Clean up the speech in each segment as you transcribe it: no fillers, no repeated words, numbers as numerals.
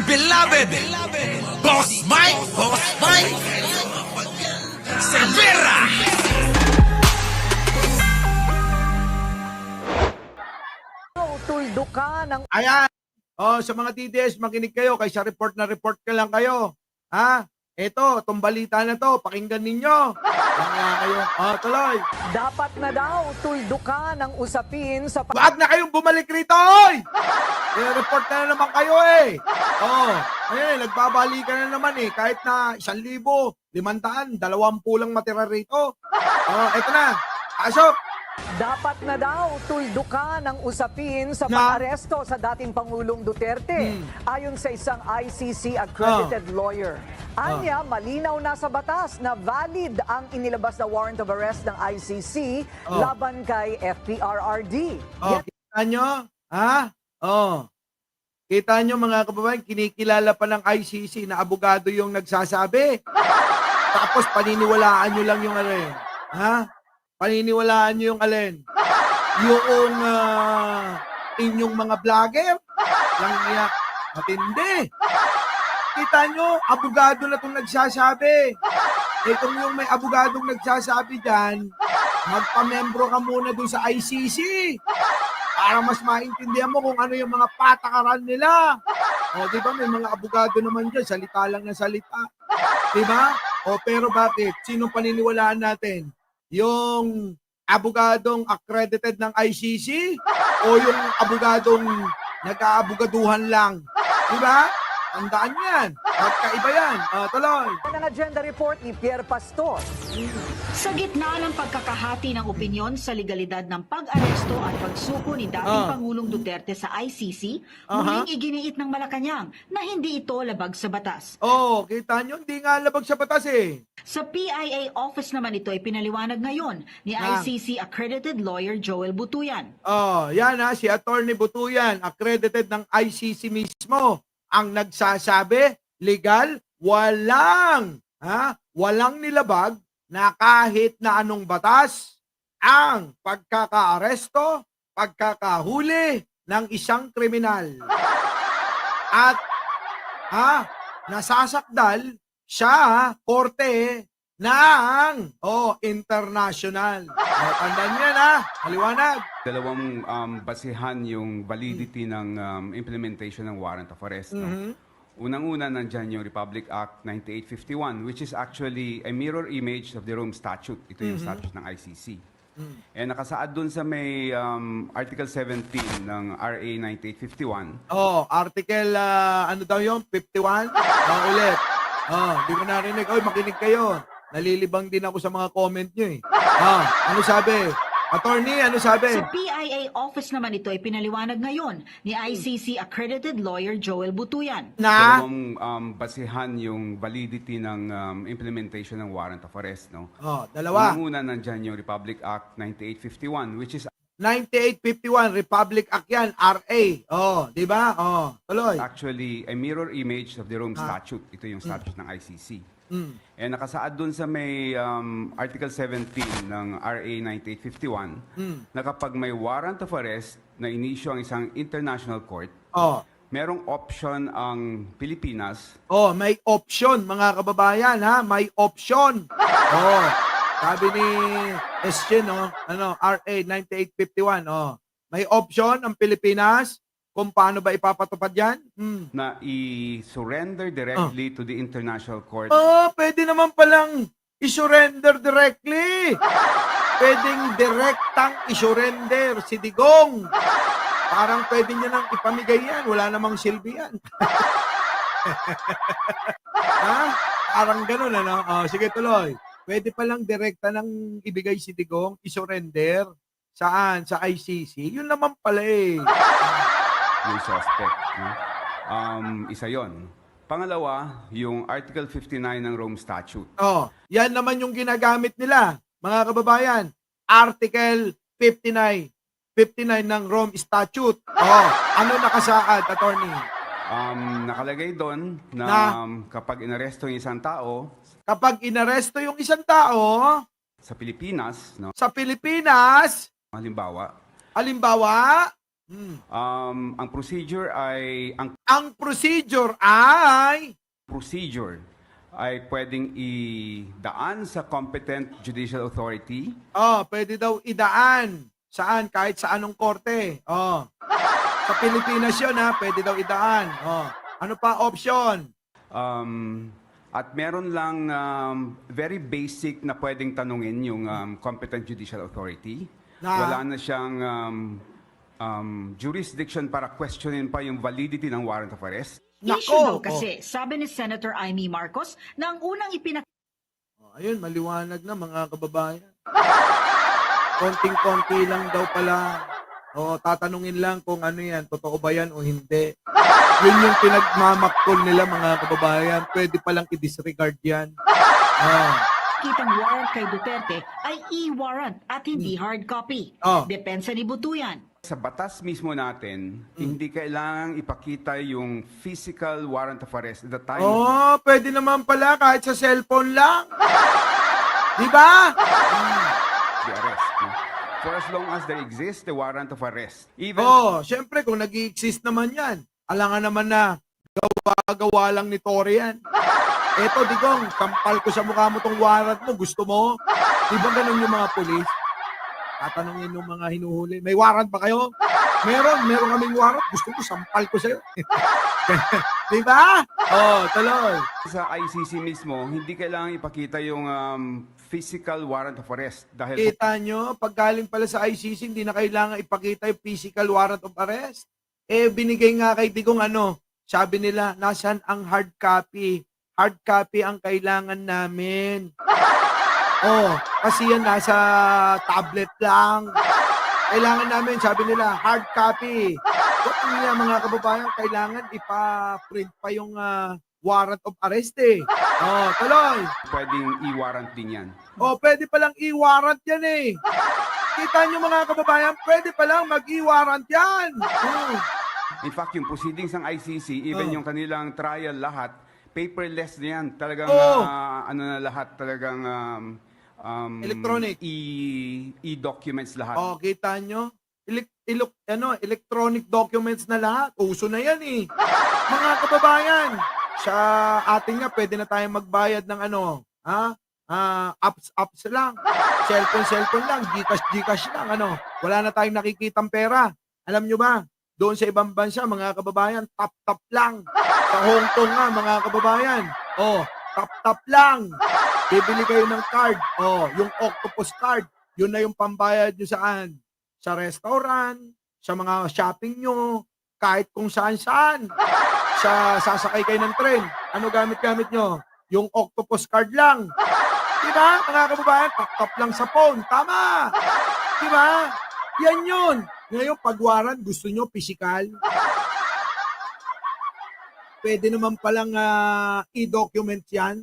beloved Boss Mike Cervera. Tuldo ka ng Ayan. Sa mga TDS, makinig kayo. Kaysa report na report ka lang kayo. Ha? Eto, itong balita na to, pakinggan ninyo. Kaya kayo. Tuloy. dapat na daw tuldo ka ng usapin sa Wag na kayong bumalik rito, oy! Report na naman kayo eh. Nagbabalikan na naman eh. Kahit na 1,000, 500, 20 lang matira rito. Eto na. Asok. dapat na daw tuldo ka ng usapin sa Na? pag-aresto sa dating Pangulong Duterte. Ayon sa isang ICC accredited lawyer. Anya, malinaw na sa batas na valid ang inilabas na warrant of arrest ng ICC laban kay FPRRD. Kita nyo? Ha? Kita nyo mga kababayan, kinikilala pa ng ICC na abogado yung nagsasabi. Tapos paniniwalaan nyo lang yung alin. Ha? Paniniwalaan nyo yung alin. Yung inyong mga vlogger. Lang niya. Matindi. Kita nyo, abogado na itong nagsasabi. Kung yung may abogadong nagsasabi dyan, magpamembro ka muna dun sa ICC. Para mas maintindihan mo kung ano yung mga patakaran nila. Di ba may mga abogado naman dyan, salita lang na salita. Di ba? Pero bakit? Sinong paniniwalaan natin? Yung abogadong accredited ng ICC o yung abogadong nag-aabogaduhan lang? Di ba? Tandaan yan. Magkaiba yan. Tuloy. Ang agenda report ni Pierre Pastor. Sa gitna ng pagkakahati ng opinyon sa legalidad ng pag-aresto at pagsuko ni dating Pangulong Duterte sa ICC, muling iginiit ng Malacanang na hindi ito labag sa batas. Kita nyo, hindi nga labag sa batas eh. Sa PIA office naman ito ay pinaliwanag ngayon ni ICC accredited lawyer Joel Butuyan. Yan si Attorney Butuyan, accredited ng ICC mismo, ang nagsasabi, legal, walang nilabag na kahit na anong batas ang pagkakaaresto, pagkakahuli ng isang kriminal. At nasasakdal siya korte ng international. Tandaan niya na, maliwanag. Dalawang basihan yung validity ng implementation ng warrant of arrest. No? Unang-una, nandyan yung Republic Act 9851, which is actually a mirror image of the Rome Statute. Ito yung statute ng ICC. Nakasaad dun sa may Article 17 ng RA 9851. Article, ano daw yun? 51? Ulit. Di ko narinig. Makinig kayo. Nalilibang din ako sa mga comment nyo eh. Ano sabi? Attorney, ano sabi? Sa PIA office naman ito ay pinaliwanag ngayon ni ICC accredited lawyer Joel Butuyan. Dalawang basihan yung validity ng implementation ng warrant of arrest. No? Dalawa. Unang-una, nandyan yung Republic Act 9851, which is 9851, Republic Act yan, RA. Di ba? Tuloy. actually a mirror image of the Rome Statute. Ito yung statute ng ICC. Nakasaad dun sa may Article 17 ng RA 9851 na kapag may warrant of arrest na inisyu ang isang international court, merong option ang Pilipinas. May option, mga kababayan, ha? May option. Sabi ni SG, RA 9851, may option ang Pilipinas kung paano ba ipapatupad yan? Na i-surrender directly to the international court. Pwede naman palang i-surrender directly. Pwedeng direktang i-surrender si Digong. Parang pwede niya nang ipamigay yan. Wala namang silbi yan. Parang ganun, ano? Sige, tuloy. Pwede palang direkta nang ibigay si Digong, i-surrender. Saan? Sa ICC? Yun naman pala eh. Yung suspect. No? Isa yon. Pangalawa, yung Article 59 ng Rome Statute. Yan naman yung ginagamit nila, mga kababayan. Article 59 ng Rome Statute. Ano nakasaad, attorney? Nakalagay doon na kapag inaresto yung isang tao Kapag inaresto yung isang tao sa Pilipinas, no? sa Pilipinas, Halimbawa, halimbawa, Ang procedure ay Ang procedure ay pwedeng idaan sa competent judicial authority. pwede daw idaan. Saan? Kahit sa anong korte. Sa Pilipinas yun ha, pwede daw idaan. Ano pa option? At meron lang very basic na pwedeng tanungin yung competent judicial authority. Wala na siyang jurisdiction para questionin pa yung validity ng warrant of arrest. Issue daw kasi, sabi ni Senator Amy Marcos, na ang unang Ayun, maliwanag na mga kababayan. Konting-konti lang daw pala. Tatanungin lang kung ano yan, totoo ba yan o hindi. Yun yung pinagmamaktol nila mga kababayan. Pwede palang i-disregard yan. kitang warrant kay Duterte ay e-warrant at hindi hard copy. Depensa ni Butuyan. Sa batas mismo natin, hindi kailangang ipakita yung physical warrant of arrest at the time Pwede naman pala kahit sa cellphone lang. Di ba? the arrest. No? For as long as there exists the warrant of arrest. Even Syempre kung nag-i-exist naman yan, alangan naman na gawa lang ni Tory yan. Eto, Digong, kampal ko sa mukha mo tong warrant mo, gusto mo? Di ba ganun yung mga polis? Tatanungin yung mga hinuhuli, may warrant ba kayo? Meron kaming warrant, gusto ko, sampal ko sa'yo. Di ba? Tuloy. sa ICC mismo, hindi kailangang ipakita yung physical warrant of arrest. Dahil Kita nyo, pag galing pala sa ICC, hindi na kailangan ipakita yung physical warrant of arrest. Binigay nga kay Digong sabi nila, nasan ang hard copy? Hard copy ang kailangan namin. Kasi yan nasa tablet lang. Kailangan namin, sabi nila, hard copy. What niya mga kababayan, kailangan ipa-print pa yung warrant of arrest tuloy. pwedeng i-warrant din yan. Pwede palang i-warrant yan Kita nyo mga kababayan, pwede palang mag-i-warrant yan. In fact, yung proceedings ng ICC, even yung kanilang trial lahat, paperless na yan. Talagang, na lahat, talagang Electronic. E-documents lahat. Kita nyo? Electronic documents na lahat. Uso na yan Mga kababayan, sa atin nga, pwede na tayong magbayad ng apps lang. Cellphone lang. Gcash lang. Wala na tayong nakikitang pera. Alam nyo ba? Doon sa ibang bansa, mga kababayan, tap-tap lang. Sa Hong Kong nga, mga kababayan. Tap-tap lang. Bibili kayo ng card. Yung octopus card. Yun na yung pambayad nyo saan? Sa restaurant, sa mga shopping nyo, kahit kung saan-saan. Sasakay kayo ng tren. Ano gamit nyo? Yung octopus card lang. Diba, mga kababayan? Tap-tap lang sa phone. Tama! Diba? Yan yun. Ngayon, pag warrant, gusto nyo physical? Pwede naman palang i-document yan.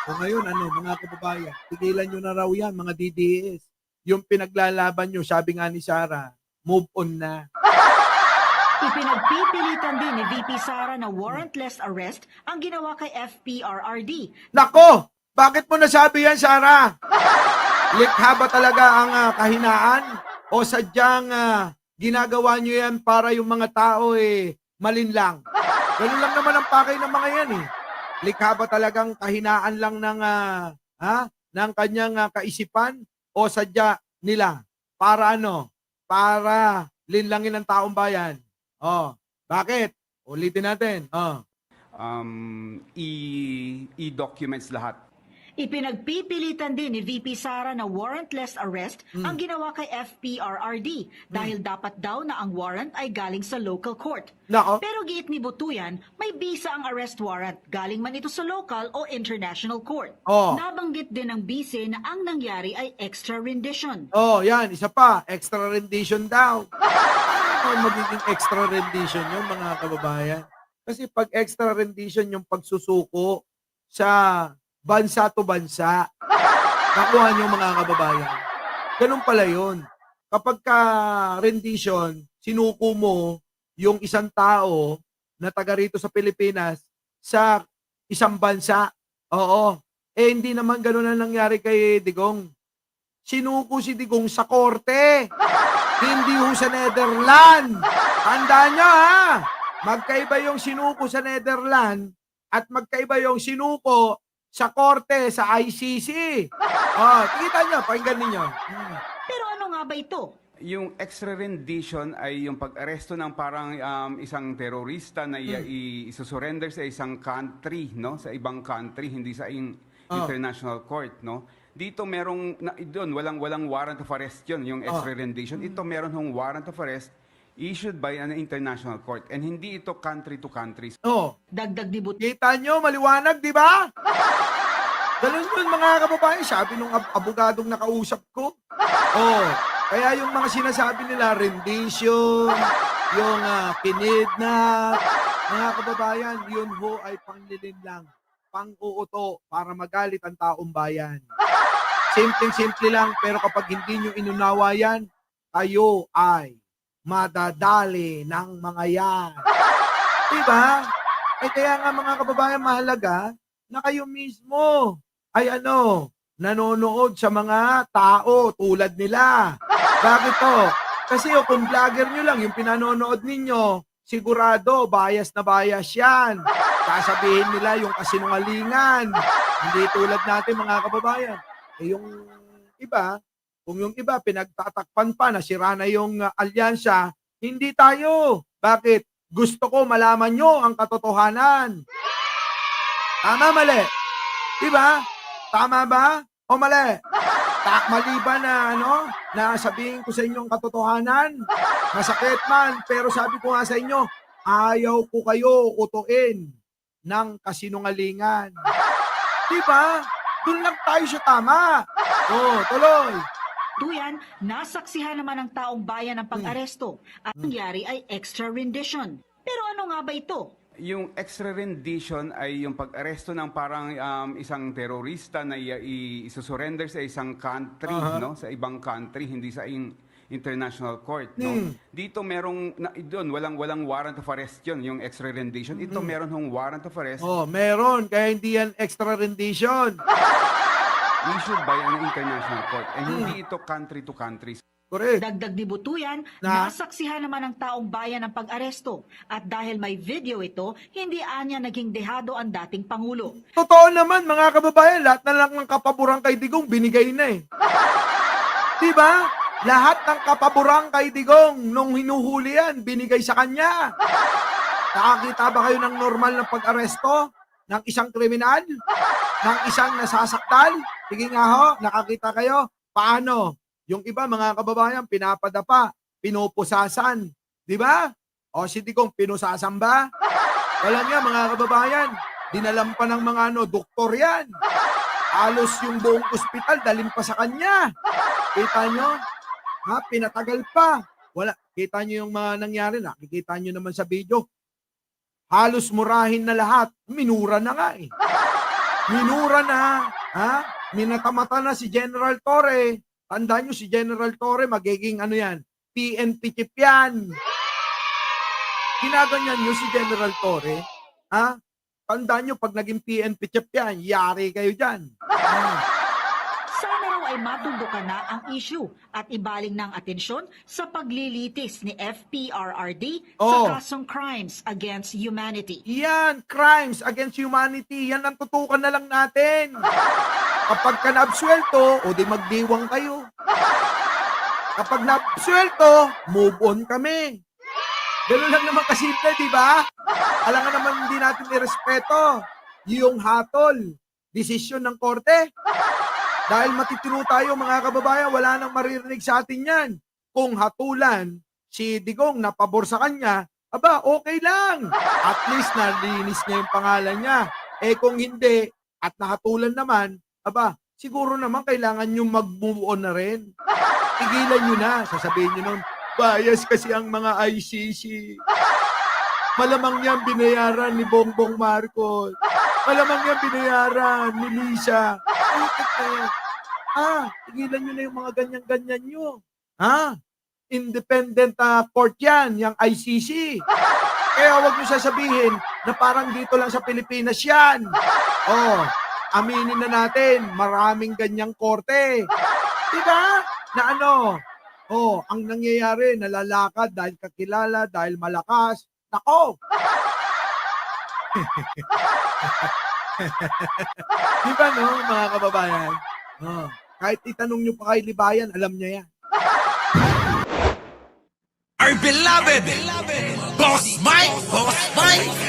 So ngayon, mga kababayan, tigilan nyo na raw yan, mga DDS. Yung pinaglalaban nyo, sabi nga ni Sarah, move on na. Ipinagpipilitan din ni VP Sara na warrantless arrest ang ginawa kay FPRRD. Nako! Bakit mo nasabi yan, Sarah? Likha ba talaga ang kahinaan? O sadyang ginagawa nyo yan para yung mga tao malinlang? Ganun lang naman ang pakay ng mga yan Likha ba talagang kahinaan lang ng kanyang kaisipan? O sadya nila para para linlangin ang taong bayan? Bakit? Ulitin natin. E-documents lahat. Ipinagpipilitan din ni VP Sara na warrantless arrest ang ginawa kay FPRRD dahil dapat daw na ang warrant ay galing sa local court. Nako. Pero giit ni Butuyan, may bisa ang arrest warrant galing man ito sa local o international court. Nabanggit din ng bise na ang nangyari ay extra rendition. Yan. Isa pa. Extra rendition daw. Ano magiging extra rendition yun, mga kababayan? Kasi pag extra rendition yung pagsusuko sa bansa to bansa, nakuha niyo mga kababayan. Ganun pala yun. Kapag ka rendition, sinuko mo yung isang tao na taga rito sa Pilipinas sa isang bansa. Hindi naman ganun ang nangyari kay Digong. Sinuko si Digong sa korte. Hindi ho sa Netherlands. Tandaan nyo ha, magkaiba yung sinuko sa Netherlands at magkaiba yung sinuko sa korte, sa ICC. Oh, kita nyo, pakinggan ninyo. Pero ano nga ba ito? Yung extradition ay yung pag-aresto ng parang isang terorista na isusurrender sa isang country, no? Sa ibang country, hindi sa international court, no? Dito merong doon walang warrant of arrest 'yon, yung extradition. Ito meron hong warrant of arrest issued by an international court and hindi ito country to country. Oh, Dagdag ni But kita nyo, maliwanag, di ba? Ganun yun mga kababayan, sabi nung abogadong nakausap ko. Oh, kaya yung mga sinasabi nila, rendition, yung kinidnap, mga kababayan, yun ho ay panglilin lang, pang-uuto para magalit ang taong bayan. Simpleng-simple lang, pero kapag hindi nyo inunawa yan, kayo ay madadali ng mga yan. Diba? Ay kaya nga mga kababayan, mahalaga na kayo mismo ay nanonood sa mga tao tulad nila. Bakit to? Kasi kung vlogger nyo lang, yung pinanonood ninyo, sigurado, bias na bias yan. Sasabihin nila yung kasinungalingan. Hindi tulad natin mga kababayan. Eh yung iba, kung yung iba pinagtatakpan pa na sira na yung alyansa, hindi tayo. Bakit? Gusto ko malaman nyo ang katotohanan. Tama, mali? Diba? Tama ba? O mali? Mali ba na na sabihin ko sa inyo ang katotohanan? Masakit man, pero sabi ko nga sa inyo, ayaw ko kayo utuin ng kasinungalingan. Diba? Doon lang tayo sa tama. Oh, tuloy. Tuyan, nasaksihan naman ng taong bayan ang pag-aresto at nangyari ay extra rendition. Pero ano nga ba ito? Yung extradition ay yung pag-aresto ng parang isang terorista na isusurrender sa isang country, no? Sa ibang country, hindi sa international court, no? Dito merong doon walang warrant of arrest 'yon, yung extradition. Ito meron hong warrant of arrest Oh, meron. Kaya hindi yan extra rendition. issued by an international court and hindi ito country to country. Correct. Dagdag ni Butuyan, Na? nasaksihan naman ng taong bayan ang pag-aresto at dahil may video ito, hindi anya naging dehado ang dating Pangulo. Totoo naman mga kababayan, lahat na lang ng kapaboran kay Digong binigay na eh. Diba? Lahat ng kapaboran kay Digong nung hinuhuli yan, binigay sa kanya. Nakakita ba kayo ng normal na pag-aresto ng isang kriminal? Ng isang nasasaktal? Sige nga ho, nakakita kayo? Paano? Yung iba mga kababayan, pinapadapa, pinupusasan. Di ba? O si Digong, pinusasan ba? Wala nga mga kababayan, dinalam pa ng mga doktor yan. Halos yung buong ospital, dalhin pa sa kanya. Kita nyo? Ha? Pinatagal pa. Wala. Kita nyo yung mga nangyari. Nakikita nyo naman sa video. Halos murahin na lahat. Minura na nga eh. Minura na. Ha? Minatamata na si General Torre. Tandaan nyo si General Torre, magiging PNP chief yan. Ginaganyan nyo si General Torre. Ha? Tandaan nyo, pag naging PNP chief yan, yari kayo dyan. Sana raw ay matundukan na ang issue at ibaling ng atensyon sa paglilitis ni FPRRD sa kasong crimes against humanity. Yan, crimes against humanity. Yan ang tutukan na lang natin. Kapag ka naabsuelto, o di magdiwang kayo. Kapag naabsuelto, move on kami. Ganun lang naman kasimple, di ba? Alam nga naman hindi natin irespeto yung hatol, desisyon ng korte. Dahil matitino tayo mga kababayan, wala nang maririnig sa atin yan. Kung hatulan si Digong na pabor sa kanya, aba, okay lang. At least nalinis niya yung pangalan niya. Eh kung hindi, at nahatulan naman, aba, siguro naman kailangan nyo mag-move on na rin. Tigilan nyo na. Sasabihin nyo nun, bias kasi ang mga ICC. Malamang yan binayaran ni Bongbong Marcos. Malamang yan binayaran ni Lisa. Putik na yan. Tigilan nyo na yung mga ganyan-ganyan nyo. Independent court yan, yung ICC. Kaya huwag nyo sasabihin na parang dito lang sa Pilipinas yan. Aminin na natin, maraming ganyang korte. Diba? Na Oh, ang nangyayari, nalalakad dahil kakilala, dahil malakas. Nako! Di ba no, mga kababayan? Oh, kahit itanong nyo pa kay Libayan, alam niya yan. Our beloved Boss Mike.